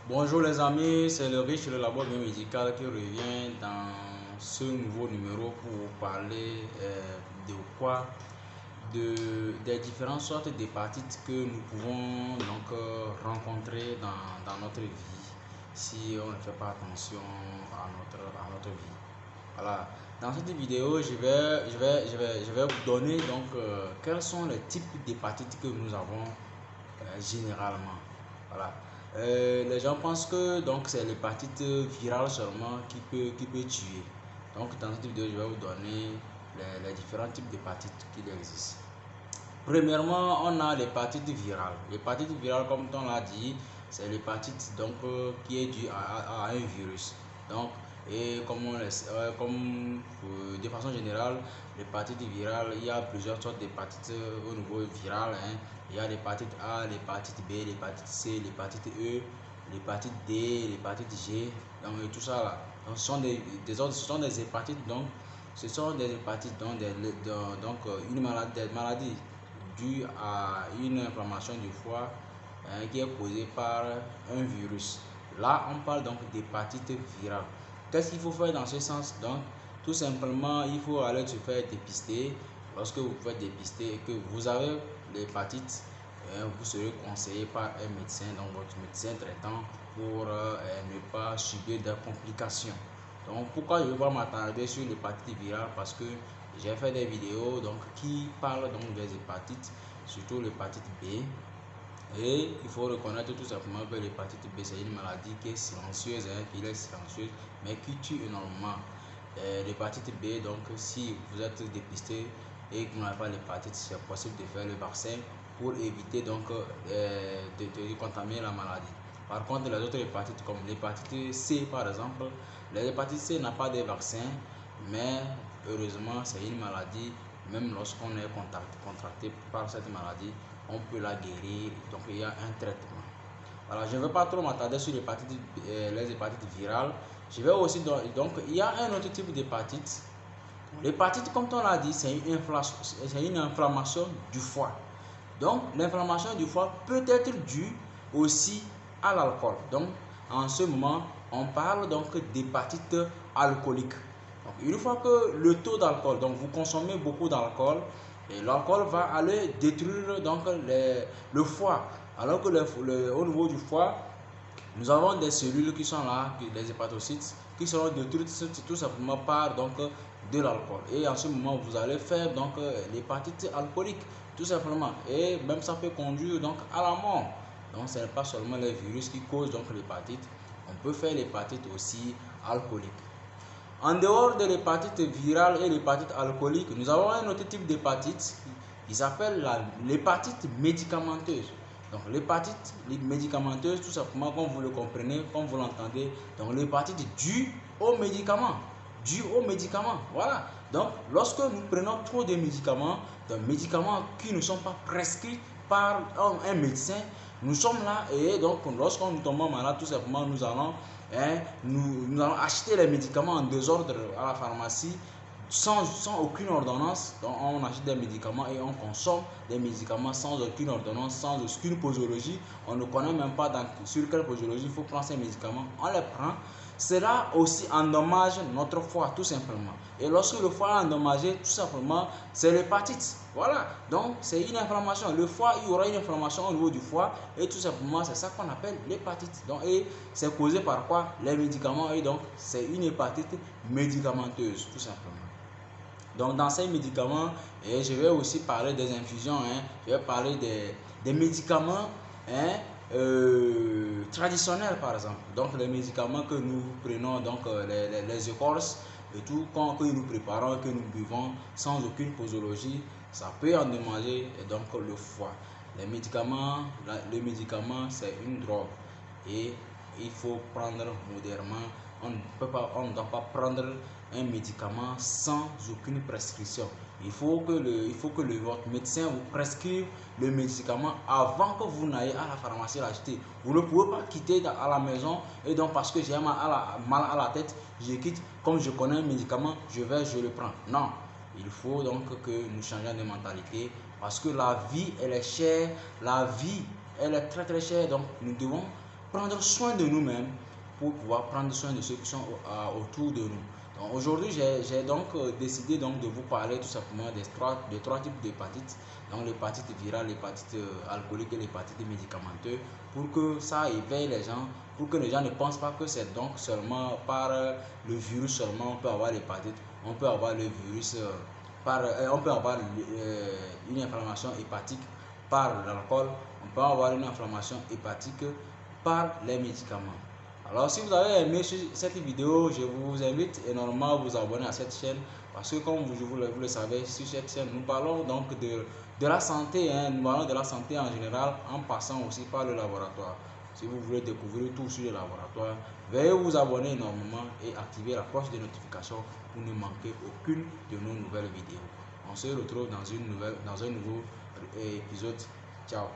Bonjour les amis, c'est le riche le labo biomédical qui revient dans ce nouveau numéro pour vous parler de quoi des différentes sortes d'hépatites que nous pouvons rencontrer dans notre vie si on ne fait pas attention à notre vie. Voilà. Dans cette vidéo, je vais vous donner quels sont les types d'hépatites que nous avons généralement. Voilà. Les gens pensent que c'est l'hépatite virale seulement qui peut tuer. Donc dans cette vidéo, je vais vous donner les différents types d'hépatites qu'il existe. Premièrement, on a l'hépatite virale. L'hépatite virale, comme on l'a dit, c'est l'hépatite qui est due à un virus. Donc, et de façon générale, l'hépatite virale, il y a plusieurs sortes d'hépatites au niveau viral. Il y a l'hépatite A, l'hépatite B, l'hépatite C, l'hépatite E, l'hépatite D, l'hépatite G, donc et tout ça là. Donc, ce sont des hépatites, donc ce sont des hépatites, des maladies dues à une inflammation du foie qui est causée par un virus. Là, on parle donc d'hépatite virale. Qu'est-ce qu'il faut faire dans ce sens? Donc, tout simplement, il faut aller se faire dépister. Lorsque vous faites dépister et que vous avez l'hépatite, vous serez conseillé par un médecin, donc votre médecin traitant, pour ne pas subir de complications. Donc, pourquoi je ne vais pas m'attarder sur l'hépatite virale? Parce que j'ai fait des vidéos qui parlent des hépatites, surtout l'hépatite B. Et il faut reconnaître tout simplement que l'hépatite B, c'est une maladie qui est silencieuse, qui est silencieuse, mais qui tue énormément. L'hépatite B, donc si vous êtes dépisté et que vous n'avez pas l'hépatite, c'est possible de faire le vaccin pour éviter de contaminer la maladie. Par contre, les autres hépatites comme l'hépatite C par exemple, l'hépatite C n'a pas de vaccin, mais heureusement c'est une maladie, même lorsqu'on est contracté par cette maladie, on peut la guérir, donc il y a un traitement. Voilà, je ne vais pas trop m'attarder sur les hépatites virales. Je vais aussi il y a un autre type d'hépatite. L'hépatite, comme on l'a dit, c'est une inflammation du foie. Donc, l'inflammation du foie peut être due aussi à l'alcool. Donc, en ce moment, on parle donc d'hépatite alcoolique. Donc, une fois que le taux d'alcool, donc vous consommez beaucoup d'alcool, et l'alcool va aller détruire le foie. Alors que au niveau du foie, nous avons des cellules qui sont là, les hépatocytes, qui seront détruites tout simplement par de l'alcool. Et en ce moment, vous allez faire l'hépatite alcoolique, tout simplement. Et même ça peut conduire à la mort. Donc ce n'est pas seulement les virus qui causent l'hépatite, on peut faire l'hépatite aussi alcoolique. En dehors de l'hépatite virale et l'hépatite alcoolique, nous avons un autre type d'hépatite qui s'appelle l'hépatite médicamenteuse. Donc l'hépatite médicamenteuse, tout simplement comme vous le comprenez, comme vous l'entendez, donc l'hépatite due aux médicaments. Due aux médicaments, voilà. Donc lorsque nous prenons trop de médicaments, des médicaments qui ne sont pas prescrits par un médecin, nous sommes là et donc lorsqu'on nous tombe malade, tout simplement nous allons acheter les médicaments en désordre à la pharmacie sans aucune ordonnance. Donc on achète des médicaments et on consomme des médicaments sans aucune ordonnance, sans aucune posologie. On ne connaît même pas sur quelle posologie il faut prendre ces médicaments. On les prend. Cela aussi endommage notre foie tout simplement. Et lorsque le foie est endommagé, tout simplement, c'est l'hépatite. Voilà. Donc c'est une inflammation. Le foie, il y aura une inflammation au niveau du foie et tout simplement, c'est ça qu'on appelle l'hépatite. Donc et c'est causé par quoi? Les médicaments. Et donc c'est une hépatite médicamenteuse tout simplement. Donc dans ces médicaments, et je vais aussi parler des infusions, je vais parler des médicaments traditionnels par exemple. Donc les médicaments que nous prenons, les écorces et tout, que nous préparons, que nous buvons sans aucune posologie, ça peut endommager le foie. Le médicament c'est une drogue et il faut prendre modérément. On ne doit pas prendre un médicament sans aucune prescription. Il faut que votre médecin vous prescrive le médicament avant que vous n'ayez à la pharmacie l'acheter. Vous ne pouvez pas quitter à la maison et donc parce que j'ai mal à la tête, je quitte, comme je connais un médicament, je le prends. Non, il faut donc que nous changions de mentalité parce que la vie elle est chère, la vie elle est très très chère, donc nous devons prendre soin de nous-mêmes pour pouvoir prendre soin de ceux qui sont autour de nous. Donc aujourd'hui, j'ai donc décidé donc de vous parler tout simplement des trois types d'hépatite. Donc l'hépatite virale, l'hépatite alcoolique et l'hépatite médicamenteuse, pour que ça éveille les gens, pour que les gens ne pensent pas que c'est donc seulement par le virus seulement on peut avoir l'hépatite. On peut avoir le virus on peut avoir une inflammation hépatique par l'alcool, on peut avoir une inflammation hépatique par les médicaments. Alors si vous avez aimé cette vidéo, je vous invite énormément à vous abonner à cette chaîne, parce que comme vous le savez, sur cette chaîne nous parlons donc de la santé, nous parlons de la santé en général en passant aussi par le laboratoire. Si vous voulez découvrir tout sur le laboratoire, veuillez vous abonner énormément et activer la cloche de notification pour ne manquer aucune de nos nouvelles vidéos. On se retrouve dans un nouveau épisode. Ciao.